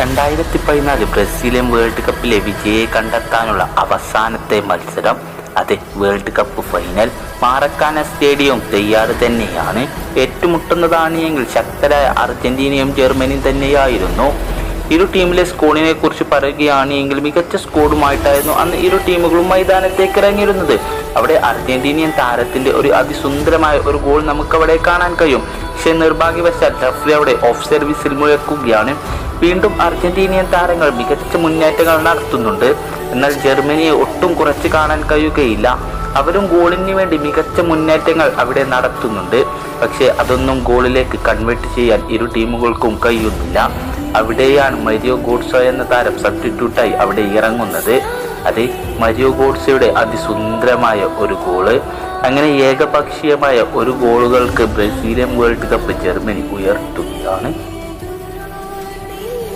2014 Brazilian world കപ്പിലെ വിജയിയെ കണ്ടെത്താനുള്ള അവസാനത്തെ മത്സരം, അത് world cup final. Maracana stadium തയ്യാറ് തന്നെയാണ്. ഏറ്റുമുട്ടുന്നതാണ് എങ്കിൽ ശക്തരായ അർജന്റീനയും ജർമ്മനിയും തന്നെയായിരുന്നു. ഇരു ടീമിലെ സ്കോഡിനെ കുറിച്ച് പറയുകയാണ് എങ്കിൽ മികച്ച സ്കോഡുമായിട്ടായിരുന്നു അന്ന് ഇരു ടീമുകളും മൈതാനത്തേക്ക് ഇറങ്ങിയിരുന്നത്. അവിടെ അർജന്റീനിയൻ താരത്തിന്റെ ഒരു അതിസുന്ദരമായ ഒരു ഗോൾ നമുക്കവിടെ കാണാൻ കഴിയും. പക്ഷേ നിർഭാഗ്യവശാൽ റഫറി അവിടെ ഓഫ് സർവീസിൽ മുഴക്കുകയാണ്. വീണ്ടും അർജന്റീനിയൻ താരങ്ങൾ മികച്ച മുന്നേറ്റങ്ങൾ നടത്തുന്നുണ്ട്. എന്നാൽ ജർമ്മനിയെ ഒട്ടും കുറച്ച് കാണാൻ കഴിയുകയില്ല. അവരും ഗോളിന് വേണ്ടി മികച്ച മുന്നേറ്റങ്ങൾ അവിടെ നടത്തുന്നുണ്ട്. പക്ഷേ അതൊന്നും ഗോളിലേക്ക് കൺവേർട്ട് ചെയ്യാൻ ഇരു ടീമുകൾക്കും കഴിയുന്നില്ല. അവിടെയാണ് മരിയോ ഗോഡ്സെ എന്ന താരം സബ്സ്റ്റിറ്റ്യൂട്ടായി അവിടെ ഇറങ്ങുന്നത്. അത് മരിയോ ഗോഡ്സെയുടെ അതിസുന്ദരമായ ഒരു ഗോള്. അങ്ങനെ ഏകപക്ഷീയമായ ഒരു ഗോളുകൾക്ക് ബ്രസീലിയൻ വേൾഡ് കപ്പ് ജർമ്മനി ഉയർത്തുകയാണ്.